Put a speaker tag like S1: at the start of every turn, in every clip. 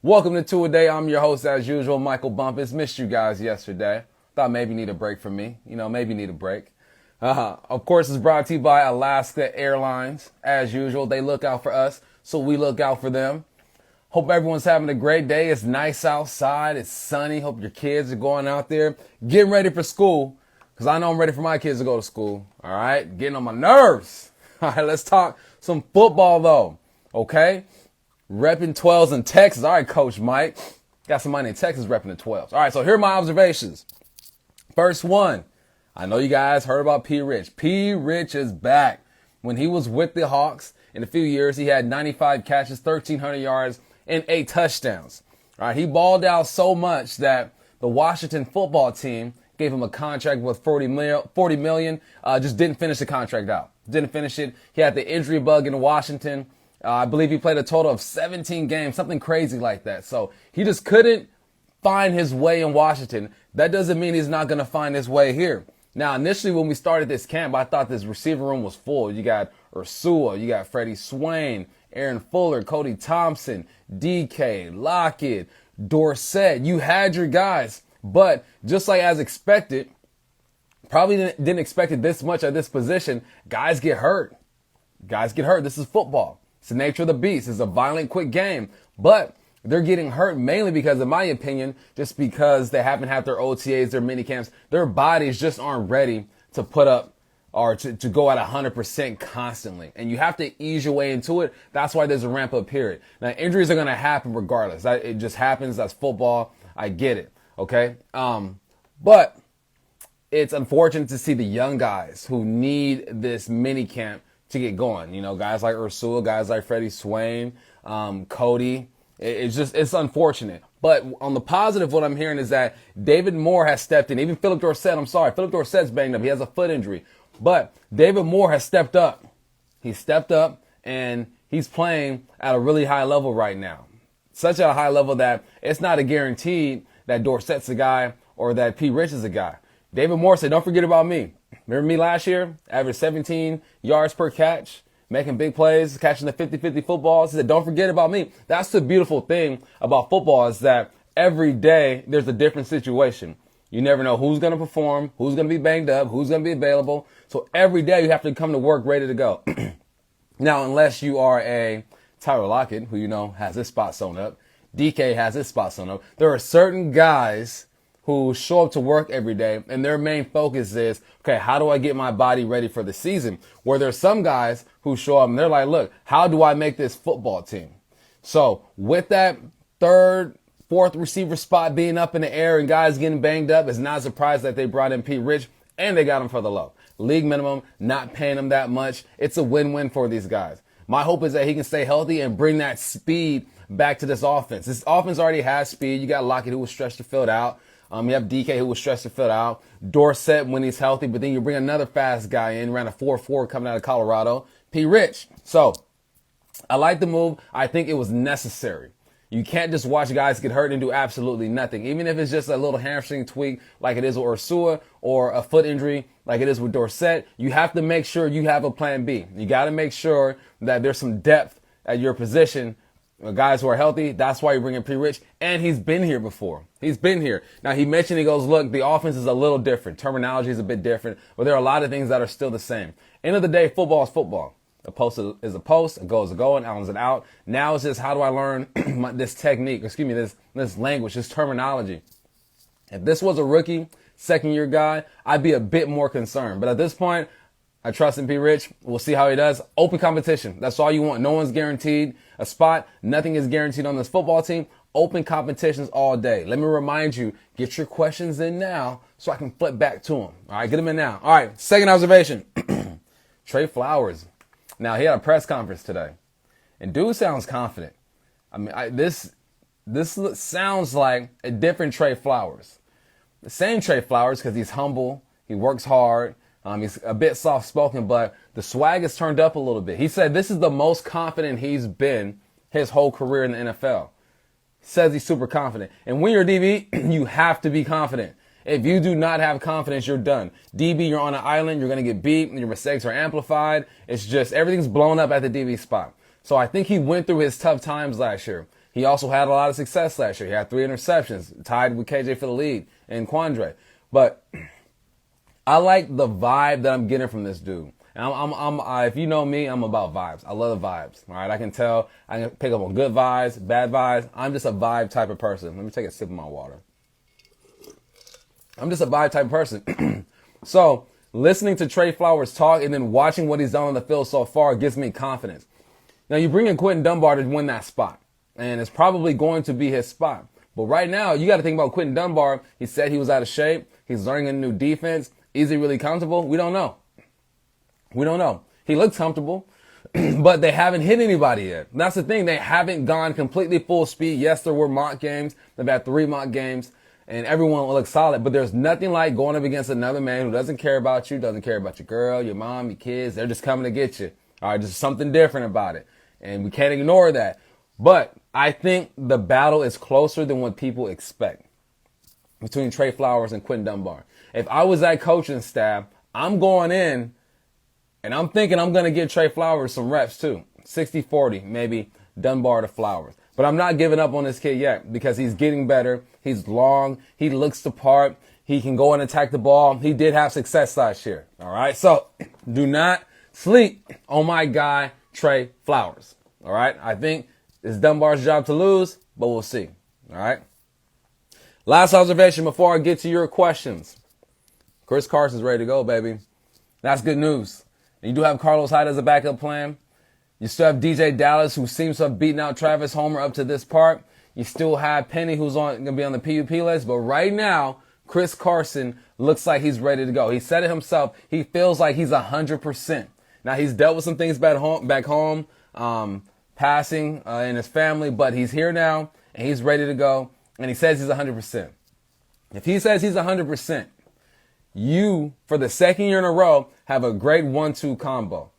S1: Welcome to Two A Day. I'm your host, as usual, Michael Bumpus. Missed you guys yesterday. Thought maybe need a break from me. Maybe need a break. Of course, it's brought to you by Alaska Airlines. As usual, they look out for us, so we look out for them. Hope everyone's having a great day. It's nice outside. It's sunny. Hope your kids are going out there, getting ready for school, because I know I'm ready for my kids to go to school. All right? Getting on my nerves. All right, let's talk some football, though. Okay? Repping 12s in Texas. All right, Coach Mike. Got somebody in Texas repping the 12s. All right, so here are my observations. First one, I know you guys heard about P. Rich. P. Rich is back. When he was with the Hawks in a few years, he had 95 catches, 1,300 yards, and 8 touchdowns. All right, he balled out so much that the Washington football team gave him a contract worth $40 million. Just didn't finish the contract out. Didn't finish it. He had the injury bug in Washington. I believe he played a total of 17 games, something crazy like that. So he just couldn't find his way in Washington. That doesn't mean he's not going to find his way here. Now, initially when we started this camp, I thought this receiver room was full. You got Ursua, you got Freddie Swain, Aaron Fuller, Cody Thompson, DK, Lockett, Dorsett. You had your guys. But just like as expected, probably didn't expect it this much at this position. Guys get hurt. This is football. It's the nature of the beast. It's a violent, quick game. But they're getting hurt mainly because, in my opinion, just because they haven't had their OTAs, their mini camps, their bodies just aren't ready to put up or to go at 100% constantly. And you have to ease your way into it. That's why there's a ramp up period. Now, injuries are going to happen regardless. It just happens. That's football. I get it. Okay. But it's unfortunate to see the young guys who need this mini camp to get going. You know, guys like Ursula, guys like Freddie Swain, Cody. It's unfortunate. But on the positive, what I'm hearing is that David Moore has stepped in. Even Philip Dorsett, Philip Dorsett's banged up. He has a foot injury. But David Moore has stepped up. He stepped up and he's playing at a really high level right now. Such a high level that it's not a guarantee that Dorsett's a guy or that P. Rich is a guy. David Moore said, don't forget about me. Remember me last year? Averaged 17 yards per catch, making big plays, catching the 50-50 footballs. He said, don't forget about me. That's the beautiful thing about football is that every day there's a different situation. You never know who's going to perform, who's going to be banged up, who's going to be available. So every day you have to come to work ready to go. Now, unless you are a Tyler Lockett, who you know has his spot sewn up, DK has his spot sewn up, there are certain guys who show up to work every day and their main focus is, okay, how do I get my body ready for the season? Where there's some guys who show up and they're like, look, how do I make this football team? So with that third, fourth receiver spot being up in the air and guys getting banged up, it's not a surprise that they brought in P. Rich and they got him for the low. League minimum, not paying him that much. It's a win-win for these guys. My hope is that he can stay healthy and bring that speed back to this offense. This offense already has speed. You got Lockett who was stretched the field out. You have DK who was stretched the field out. Dorsett when he's healthy, but then you bring another fast guy in, ran a 4.4 coming out of Colorado, P. Rich. So I like the move. I think it was necessary. You can't just watch guys get hurt and do absolutely nothing. Even if it's just a little hamstring tweak like it is with Ursua or a foot injury like it is with Dorsett, you have to make sure you have a plan B. You got to make sure that there's some depth at your position. Guys who are healthy, that's why you bring in P. Rich. And he's been here before. He's been here. Now, he mentioned, he goes, look, the offense is a little different. Terminology is a bit different, but there are a lot of things that are still the same. End of the day, football is football. A post is a post, a goal is a goal, an out is an out. Now it's just how do I learn this technique, this language, this terminology. If this was a rookie, second-year guy, I'd be a bit more concerned. But at this point, I trust in P. Rich. We'll see how he does. Open competition. That's all you want. No one's guaranteed a spot. Nothing is guaranteed on this football team. Open competitions all day. Let me remind you, get your questions in now so I can flip back to them. All right, get them in now. All right, second observation. Trey Flowers. Now, he had a press conference today, and dude sounds confident. I mean, this sounds like a different Trey Flowers. The same Trey Flowers because he's humble, he works hard, he's a bit soft-spoken, but the swag has turned up a little bit. He said this is the most confident he's been his whole career in the NFL. Says he's super confident. And when you're a DB, you have to be confident. If you do not have confidence, you're done. DB, you're on an island. You're going to get beat. Your mistakes are amplified. It's just everything's blown up at the DB spot. So I think he went through his tough times last year. He also had a lot of success last year. He had 3 interceptions, tied with KJ for the lead and Quandre. But I like the vibe that I'm getting from this dude. And if you know me, I'm about vibes. I love the vibes. All right, I can tell. I can pick up on good vibes, bad vibes. I'm just a vibe type of person. Let me take a sip of my water. I'm just a vibe type of person. So listening to Trey Flowers talk and then watching what he's done on the field so far gives me confidence. Now you bring in Quentin Dunbar to win that spot, and it's probably going to be his spot. But right now, you got to think about Quentin Dunbar. He said he was out of shape. He's learning a new defense. Is he really comfortable? We don't know. We don't know. He looks comfortable, but they haven't hit anybody yet. That's the thing. They haven't gone completely full speed. Yes, there were mock games. They've had 3 mock games, and everyone will look solid. But there's nothing like going up against another man who doesn't care about you, doesn't care about your girl, your mom, your kids. They're just coming to get you. All right, just something different about it. And we can't ignore that. But I think the battle is closer than what people expect between Trey Flowers and Quentin Dunbar. If I was that coaching staff, I'm going in and I'm thinking I'm going to give Trey Flowers some reps too. 60-40, maybe Dunbar to Flowers. But I'm not giving up on this kid yet because he's getting better. He's long. He looks the part. He can go and attack the ball. He did have success last year. All right. So do not sleep on my guy, Trey Flowers. All right. I think it's Dunbar's job to lose, but we'll see. All right. Last observation before I get to your questions. Chris Carson's ready to go, baby. That's good news. You do have Carlos Hyde as a backup plan. You still have DJ Dallas, who seems to have beaten out Travis Homer up to this part. You still have Penny, who's going to be on the PUP list. But right now, Chris Carson looks like he's ready to go. He said it himself. He feels like he's 100%. Now, he's dealt with some things back home, passing in his family, but he's here now, and he's ready to go. And he says he's 100%. If he says he's 100%, you, for the second year in a row, have a great 1-2 combo.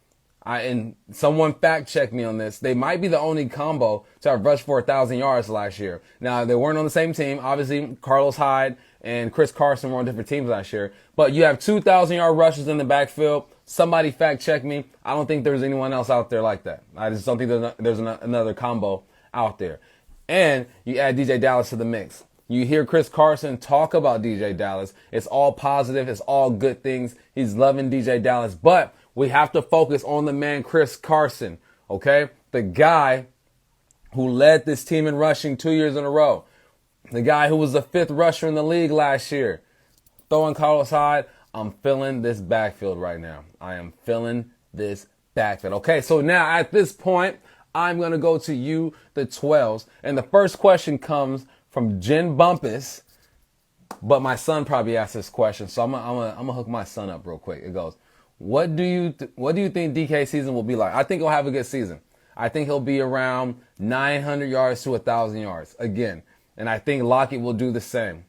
S1: And someone fact checked me on this. They might be the only combo to have rushed for 1,000 yards last year. Now, they weren't on the same team. Obviously, Carlos Hyde and Chris Carson were on different teams last year. But you have 2,000-yard rushes in the backfield. Somebody fact check me. I don't think there's anyone else out there like that. I just don't think there's another combo out there. And you add DJ Dallas to the mix. You hear Chris Carson talk about DJ Dallas. It's all positive. It's all good things. He's loving DJ Dallas. But we have to focus on the man, Chris Carson, okay? The guy who led this team in rushing 2 years in a row. The guy who was the 5th rusher in the league last year. Throwing Carlos Hyde, I'm feeling this backfield right now. I am feeling this backfield. Okay, so now at this point, I'm going to go to you, the 12s. And the first question comes from Jen Bumpus. But my son probably asked this question, so I'm gonna hook my son up real quick. It goes, what do you think DK's season will be like? I think he'll have a good season. I think he'll be around 900 yards to 1,000 yards again. And I think Lockett will do the same.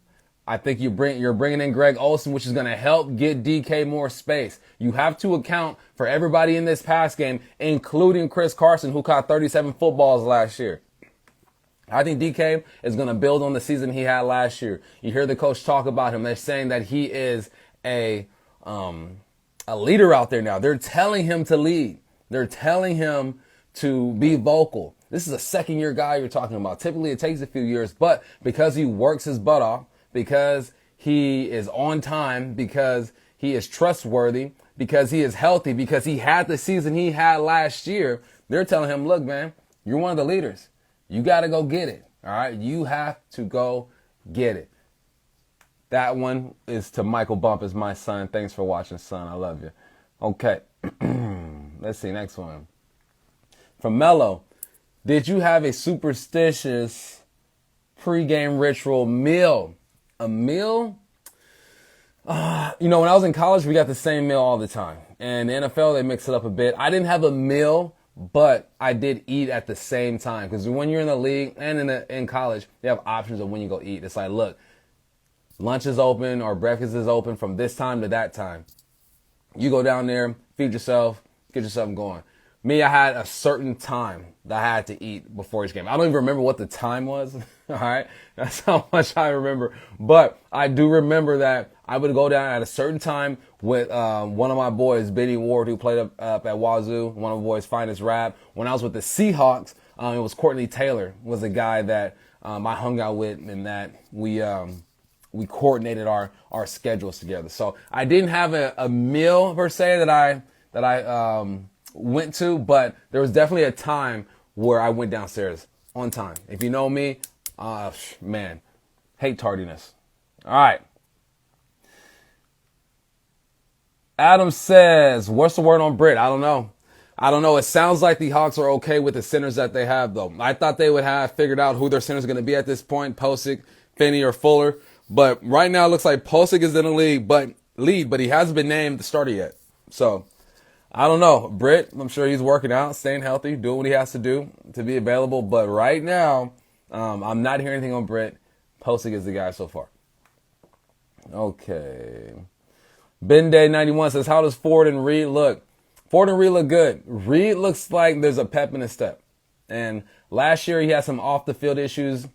S1: I think you're bringing in Greg Olsen, which is going to help get DK more space. You have to account for everybody in this pass game, including Chris Carson, who caught 37 footballs last year. I think DK is going to build on the season he had last year. You hear the coach talk about him. They're saying that he is a leader out there now. They're telling him to lead. They're telling him to be vocal. This is a second-year guy you're talking about. Typically, it takes a few years, but because he works his butt off, because he is on time, because he is trustworthy, because he is healthy, because he had the season he had last year, they're telling him, look, man, you're one of the leaders. You got to go get it. All right. You have to go get it. That one is to Michael Bumpus, my son. Thanks for watching, son. I love you. Okay. Let's see. Next one. From Mello. Did you have a superstitious pregame ritual meal? A meal? When I was in college, we got the same meal all the time. And the NFL, they mix it up a bit. I didn't have a meal, but I did eat at the same time. Because when you're in the league and in college, you have options of when you go eat. It's like, look, lunch is open or breakfast is open from this time to that time. You go down there, feed yourself, get yourself going. Me, I had a certain time that I had to eat before each game. I don't even remember what the time was. All right. That's how much I remember. But I do remember that I would go down at a certain time with one of my boys, Benny Ward, who played up at Wazoo, one of the boys' finest rap. When I was with the Seahawks, It was Courtney Taylor was a guy that I hung out with, and that we coordinated our schedules together. So I didn't have a meal per se that I went to, but there was definitely a time where I went downstairs on time. If you know me, man, hate tardiness. All right. Adam says, what's the word on Britt? I don't know. It sounds like the Hawks are okay with the centers that they have, though. I thought they would have figured out who their centers are going to be at this point, Posick, Finney, or Fuller. But right now it looks like Posick is in the lead, but he hasn't been named the starter yet. So I don't know. Britt, I'm sure he's working out, staying healthy, doing what he has to do to be available. But right now, I'm not hearing anything on Britt. Posick is the guy so far. Okay. Ben Day 91 says, how does Ford and Reed look? Ford and Reed look good. Reed looks like there's a pep in his step. And last year he had some off the field issues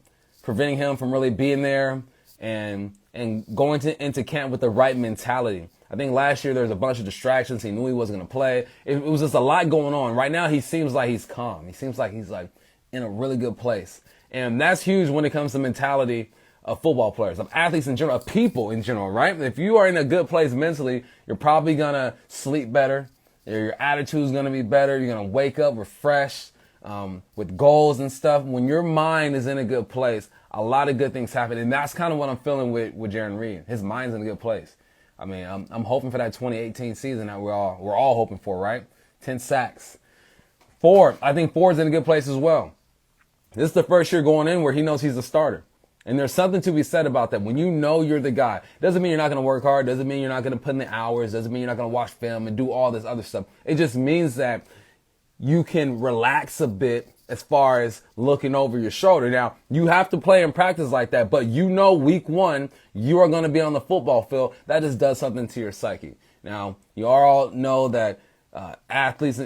S1: preventing him from really being there and going into camp with the right mentality. I think last year there was a bunch of distractions. He knew he wasn't going to play. It was just a lot going on. Right now he seems like he's calm. He seems like he's like in a really good place. And that's huge when it comes to mentality of football players, of athletes in general, of people in general, right? If you are in a good place mentally, you're probably going to sleep better. Your attitude is going to be better. You're going to wake up refreshed with goals and stuff. When your mind is in a good place, a lot of good things happen. And that's kind of what I'm feeling with Jarran Reed. His mind's in a good place. I mean, I'm hoping for that 2018 season that we're all hoping for, right? 10 sacks. Ford, I think Ford's in a good place as well. This is the first year going in where he knows he's a starter. And there's something to be said about that. When you know you're the guy, doesn't mean you're not going to work hard. Doesn't mean you're not going to put in the hours. Doesn't mean you're not going to watch film and do all this other stuff. It just means that you can relax a bit as far as looking over your shoulder. Now, you have to play and practice like that, but you know week one, you are going to be on the football field. That just does something to your psyche. Now, you all know that athletes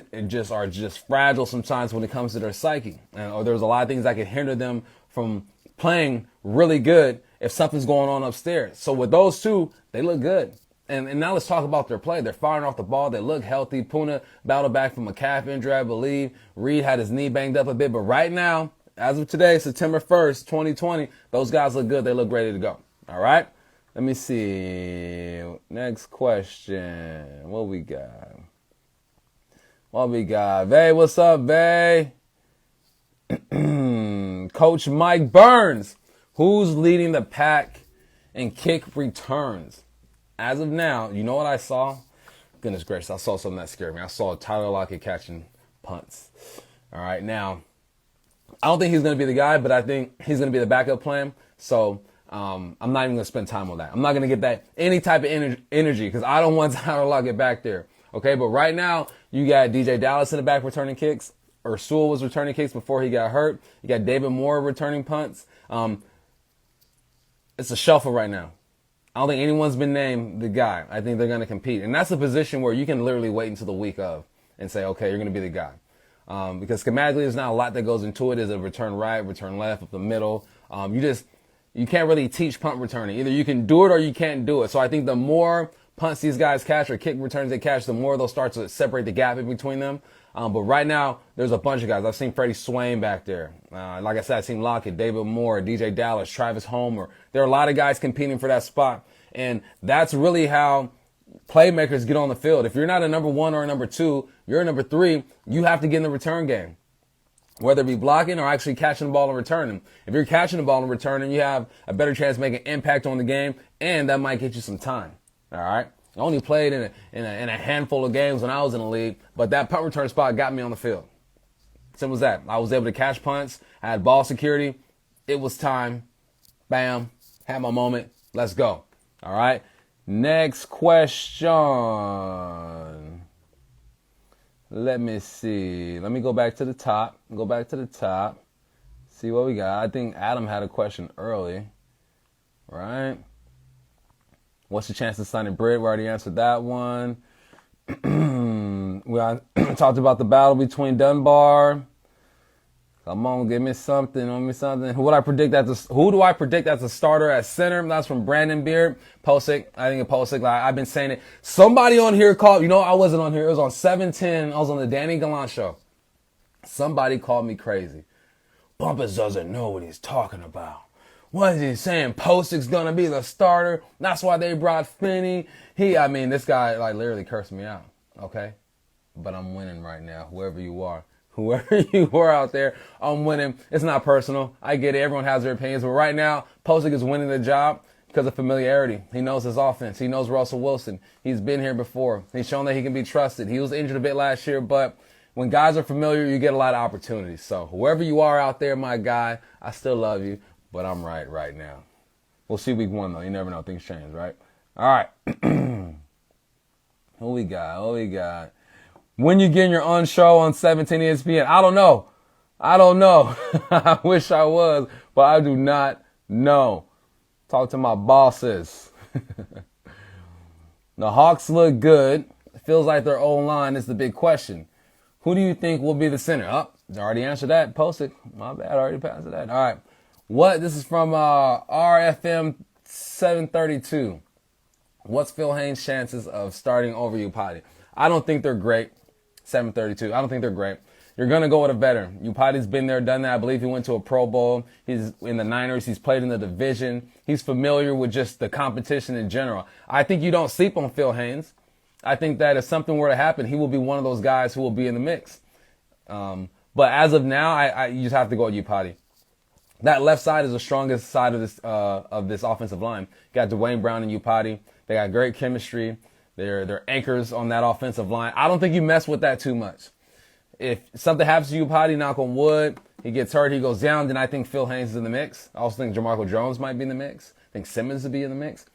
S1: are just fragile sometimes when it comes to their psyche. Or there's a lot of things that can hinder them from playing really good if something's going on upstairs. So with those two, they look good. And now let's talk about their play. They're firing off the ball. They look healthy. Puna battled back from a calf injury, I believe. Reed had his knee banged up a bit. But right now, as of today, September 1st, 2020, those guys look good. They look ready to go. All right? Let me see. Next question. What we got? Vay, what's up, Vay? Coach Mike Burns, who's leading the pack in kick returns? As of now, you know what I saw? Goodness gracious, I saw something that scared me. I saw Tyler Lockett catching punts. All right, now, I don't think he's going to be the guy, but I think he's going to be the backup plan. So I'm not even going to spend time on that. I'm not going to get that any type of energy because I don't want Tyler Lockett back there. Okay, but right now, you got DJ Dallas in the back returning kicks. Sewell was returning kicks before he got hurt. You got David Moore returning punts. It's a shuffle right now. I don't think anyone's been named the guy. I think they're going to compete. And that's a position where you can literally wait until the week of and say, okay, you're going to be the guy. Because schematically, there's not a lot that goes into it. Is it return right, return left, up the middle? You can't really teach punt returning. Either you can do it or you can't do it. So I think the more punts these guys catch or kick returns they catch, the more they'll start to separate the gap in between them. But right now, there's a bunch of guys. I've seen Freddie Swain back there. Like I said, I've seen Lockett, David Moore, DJ Dallas, Travis Homer. There are a lot of guys competing for that spot. And that's really how playmakers get on the field. If you're not a number one or a number two, you're a number three, you have to get in the return game. Whether it be blocking or actually catching the ball and returning. If you're catching the ball and returning, you have a better chance of making an impact on the game, and that might get you some time. All right? I only played in a handful of games when I was in the league, but that punt return spot got me on the field. Simple as that. I was able to catch punts. I had ball security. It was time. Bam. Had my moment. Let's go. All right. Next question. Let me see. Let me go back to the top. See what we got. I think Adam had a question early. Right? What's the chance of signing Britt? We already answered that one. We talked about the battle between Dunbar. Come on, give me something. Who do I predict as a starter at center? That's from Brandon Beard. Posick. I think of Posick. I've been saying it. Somebody on here called. I wasn't on here. It was on 710. I was on the Danny Gallant show. Somebody called me crazy. Bumpus doesn't know what he's talking about. What is he saying? Postic's gonna be the starter. That's why they brought Finney. This guy like literally cursed me out. Okay, but I'm winning right now. Whoever you are, out there, I'm winning. It's not personal. I get it. Everyone has their opinions, but right now, Postic is winning the job because of familiarity. He knows his offense. He knows Russell Wilson. He's been here before. He's shown that he can be trusted. He was injured a bit last year, but when guys are familiar, you get a lot of opportunities. So whoever you are out there, my guy, I still love you, but I'm right now. We'll see week 1, though. You never know. Things change, right? All right. What we got? When you getting your own show on 17 ESPN? I don't know. I wish I was, but I do not know. Talk to my bosses. The Hawks look good. It feels like their O-line is the big question. Who do you think will be the center? I already answered that. Posted. My bad. I already passed that. All right. This is from RFM 732. What's Phil Haynes' chances of starting over Upati? I don't think they're great. 732. I don't think they're great. You're going to go with a veteran. Upati's been there, done that. I believe he went to a Pro Bowl. He's in the Niners. He's played in the division. He's familiar with just the competition in general. I think you don't sleep on Phil Haynes. I think that if something were to happen, he will be one of those guys who will be in the mix. But as of now, you just have to go with Upati. That left side is the strongest side of this offensive line. You got Dwayne Brown and Upati. They got great chemistry. They're anchors on that offensive line. I don't think you mess with that too much. If something happens to Upati, knock on wood, he gets hurt, he goes down, then I think Phil Haynes is in the mix. I also think Jamarco Jones might be in the mix. I think Simmons would be in the mix.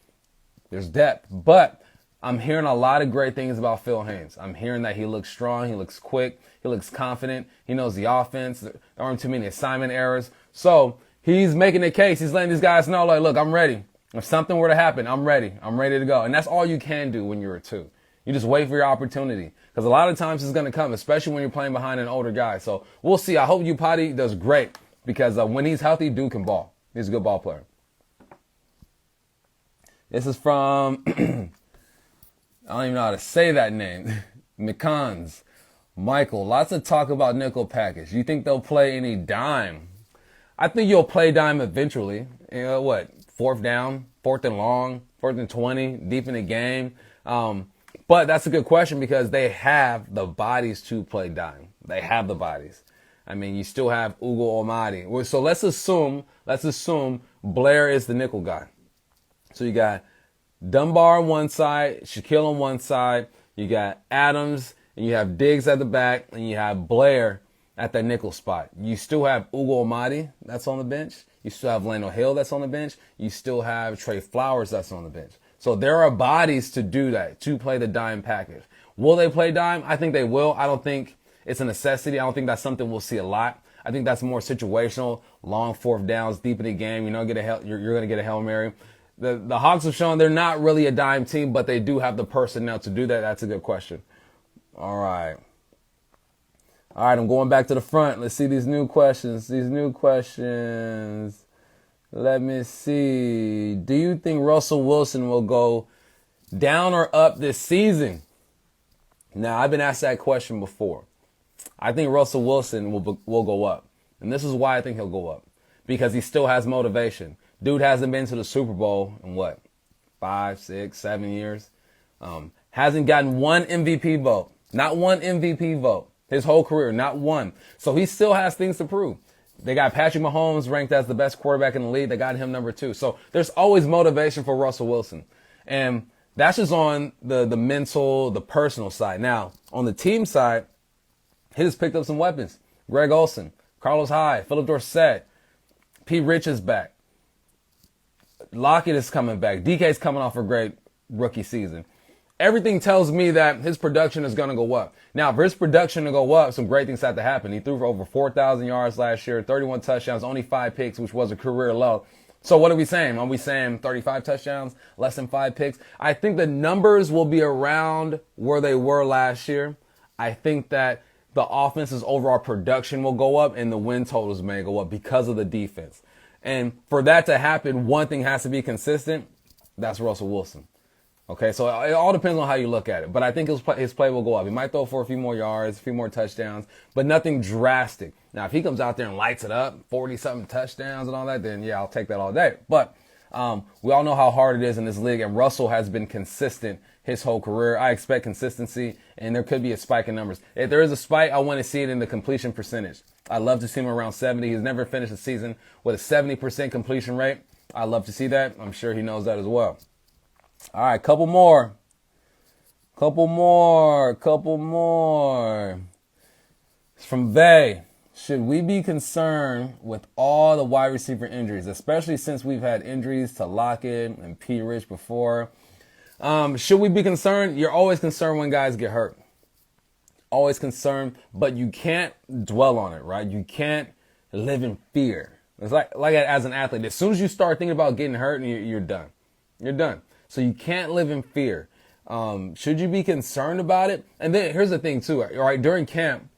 S1: There's depth. But I'm hearing a lot of great things about Phil Haynes. I'm hearing that he looks strong, he looks quick, he looks confident, he knows the offense, there aren't too many assignment errors. So he's making a case. He's letting these guys know, like, look, I'm ready. If something were to happen, I'm ready. I'm ready to go. And that's all you can do when you're a 2. You just wait for your opportunity. Because a lot of times it's going to come, especially when you're playing behind an older guy. So we'll see. I hope Upati does great because when he's healthy, dude can ball. He's a good ball player. This is from, I don't even know how to say that name, McCons. Michael, lots of talk about nickel package. You think they'll play any dime? I think you'll play dime eventually. You know what? 4th down, 4th and long, 4th and 20, deep in the game. But that's a good question because they have the bodies to play dime. They have the bodies. I mean, you still have Ugo Amadi. So let's assume Blair is the nickel guy. So you got Dunbar on one side, Shaquille on one side, you got Adams, and you have Diggs at the back, and you have Blair at that nickel spot. You still have Ugo Amadi that's on the bench. You still have Lando Hill that's on the bench. You still have Trey Flowers that's on the bench. So there are bodies to do that, to play the dime package. Will they play dime? I think they will. I don't think it's a necessity. I don't think that's something we'll see a lot. I think that's more situational, long 4th downs, deep in the game. You're going to get a Hail Mary. The Hawks have shown they're not really a dime team, but they do have the personnel to do that. That's a good question. All right, I'm going back to the front. Let's see these new questions. Let me see. Do you think Russell Wilson will go down or up this season? Now, I've been asked that question before. I think Russell Wilson will go up. And this is why I think he'll go up. Because he still has motivation. Dude hasn't been to the Super Bowl in 5, 6, 7 years. Hasn't gotten one MVP vote. Not one MVP vote. His whole career, not one. So he still has things to prove. They got Patrick Mahomes ranked as the best quarterback in the league. They got him number 2. So there's always motivation for Russell Wilson. And that's just on the mental, the personal side. Now, on the team side, he just picked up some weapons. Greg Olsen, Carlos Hyde, Philip Dorsett, P. Rich is back. Lockett is coming back. DK's coming off a great rookie season. Everything tells me that his production is going to go up. Now, for his production to go up, some great things have to happen. He threw for over 4,000 yards last year, 31 touchdowns, only 5 picks, which was a career low. So what are we saying? Are we saying 35 touchdowns, less than 5 picks? I think the numbers will be around where they were last year. I think that the offense's overall production will go up and the win totals may go up because of the defense. And for that to happen, one thing has to be consistent. That's Russell Wilson. Okay, so it all depends on how you look at it. But I think his play will go up. He might throw for a few more yards, a few more touchdowns, but nothing drastic. Now, if he comes out there and lights it up, 40-something touchdowns and all that, then yeah, I'll take that all day. But we all know how hard it is in this league, and Russell has been consistent his whole career. I expect consistency, and there could be a spike in numbers. If there is a spike, I want to see it in the completion percentage. I'd love to see him around 70. He's never finished a season with a 70% completion rate. I'd love to see that. I'm sure he knows that as well. All right, couple more. It's from Vay. Should we be concerned with all the wide receiver injuries, especially since we've had injuries to Lockett and P. Rich before? Should we be concerned? You're always concerned when guys get hurt. Always concerned, but you can't dwell on it, right? You can't live in fear. It's like as an athlete, as soon as you start thinking about getting hurt, you're done. You're done. So you can't live in fear. Should you be concerned about it? And then here's the thing too, right? During camp,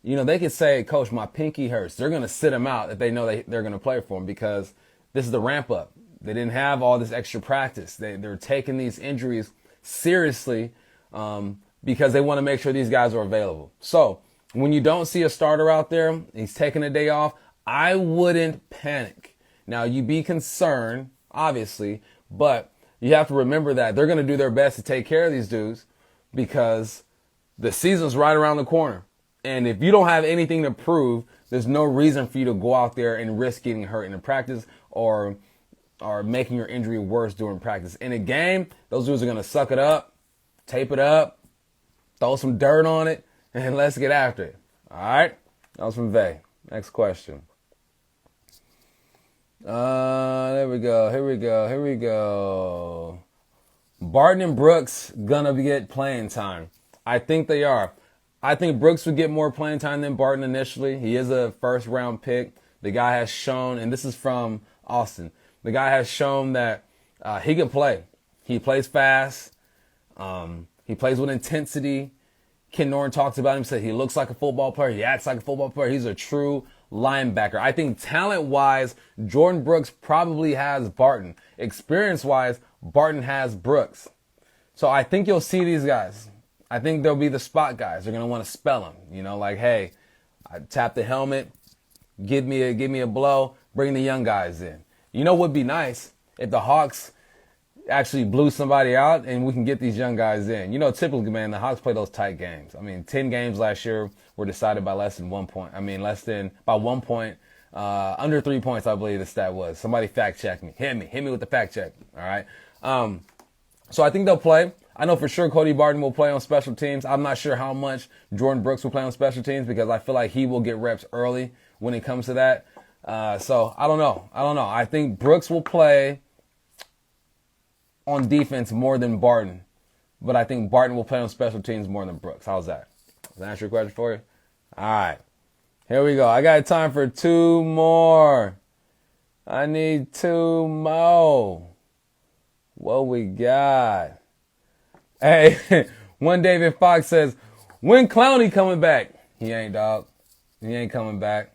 S1: they could say, Coach, my pinky hurts. They're going to sit him out if they know they're going to play for him because this is the ramp up. They didn't have all this extra practice. They're taking these injuries seriously because they want to make sure these guys are available. So when you don't see a starter out there, he's taking a day off, I wouldn't panic. Now, you be concerned, obviously, but you have to remember that they're going to do their best to take care of these dudes because the season's right around the corner. And if you don't have anything to prove, there's no reason for you to go out there and risk getting hurt in the practice or making your injury worse during practice. In a game, those dudes are going to suck it up, tape it up, throw some dirt on it, and let's get after it. All right? That was from Vay. Next question. Here we go. Barton and Brooks gonna get playing time. I think they are. I think Brooks would get more playing time than Barton initially. He is a first round pick. The guy has shown, and this is from Austin, the guy has shown that he can play. He plays fast. He plays with intensity. Ken Norton talks about him, said he looks like a football player. He acts like a football player. He's a true linebacker. I think talent-wise, Jordan Brooks probably has Barton. Experience-wise, Barton has Brooks. So I think you'll see these guys. I think they'll be the spot guys. They're going to want to spell them. Like, hey, I tap the helmet, give me a blow, bring the young guys in. What would be nice if the Hawks actually blew somebody out and we can get these young guys in. Typically, man, the Hawks play those tight games. 10 games last year were decided by less than 1 point. By 1 point, under 3 points, I believe the stat was. Somebody fact check me. Hit me with the fact check. All right. So I think they'll play. I know for sure Cody Barton will play on special teams. I'm not sure how much Jordan Brooks will play on special teams because I feel like he will get reps early when it comes to that. So I don't know. I think Brooks will play on defense more than Barton, but I think Barton will play on special teams more than Brooks. How's that? Does that answer your question for you? All right. Here we go. I got time for 2 more. I need 2 more. What we got? Hey, one David Fox says, when Clowney coming back? He ain't, dog. He ain't coming back.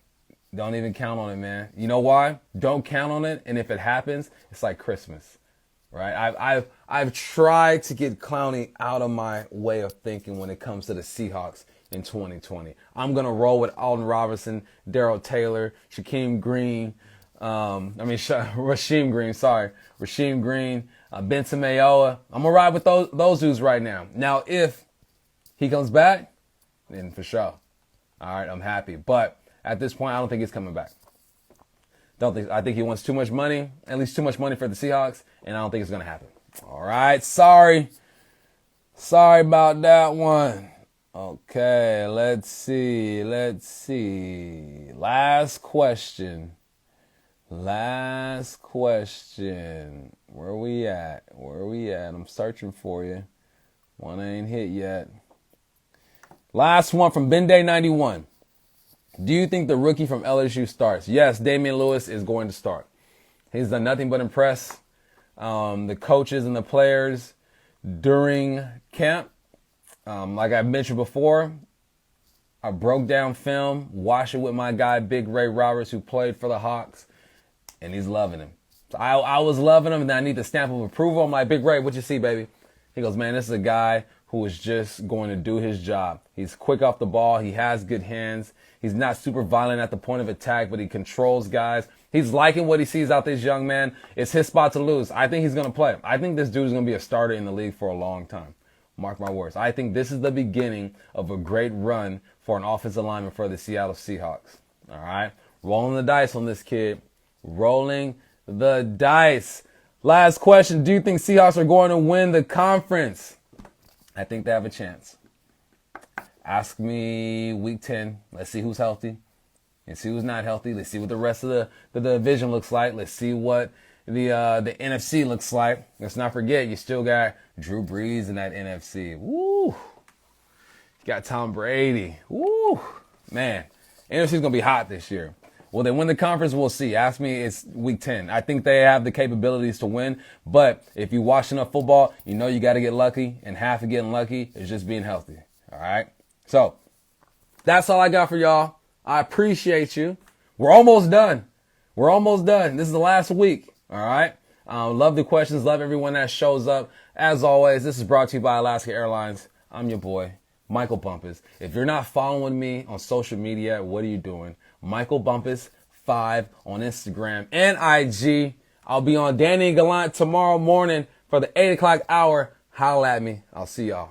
S1: Don't even count on it, man. You know why? Don't count on it. And if it happens, it's like Christmas. Right? I've tried to get Clowney out of my way of thinking when it comes to the Seahawks in 2020. I'm going to roll with Alden Robinson, Darrell Taylor, Rasheem Green, Benson Mayoa. I'm going to ride with those dudes right now. Now, if he comes back, then for sure. All right, I'm happy. But at this point, I don't think he's coming back. I think he wants too much money, at least too much money for the Seahawks, and I don't think it's going to happen. All right, sorry about that one. Okay, let's see. Last question. Where we at? I'm searching for you. One ain't hit yet. Last one from BenDay91. Do you think the rookie from LSU starts? Yes, Damian Lewis is going to start. He's done nothing but impress the coaches and the players during camp. Like I mentioned before, I broke down film, watched it with my guy, Big Ray Roberts, who played for the Hawks, and he's loving him. So I was loving him, and then I need the stamp of approval. I'm like, Big Ray, what you see, baby? He goes, man, this is a guy who is just going to do his job. He's quick off the ball. He has good hands. He's not super violent at the point of attack, but he controls guys. He's liking what he sees out this young man. It's his spot to lose. I think he's going to play. I think this dude is going to be a starter in the league for a long time. Mark my words. I think this is the beginning of a great run for an offensive lineman for the Seattle Seahawks. All right? Rolling the dice on this kid. Rolling the dice. Last question. Do you think Seahawks are going to win the conference? I think they have a chance. Ask me week 10. Let's see who's healthy. Let's see who's not healthy. Let's see what the rest of the division looks like. Let's see what the NFC looks like. Let's not forget, you still got Drew Brees in that NFC. Woo. You got Tom Brady. Woo. Man, NFC's going to be hot this year. Will they win the conference? We'll see. Ask me, it's week 10. I think they have the capabilities to win. But if you watch enough football, you know you got to get lucky. And half of getting lucky is just being healthy. All right? So that's all I got for y'all. I appreciate you. We're almost done. We're almost done. This is the last week. All right? Love the questions. Love everyone that shows up. As always, this is brought to you by Alaska Airlines. I'm your boy, Michael Bumpus. If you're not following me on social media, what are you doing? Michael Bumpus 5 on Instagram and IG. I'll be on Danny and Gallant tomorrow morning for the 8 o'clock hour. Holla at me. I'll see y'all.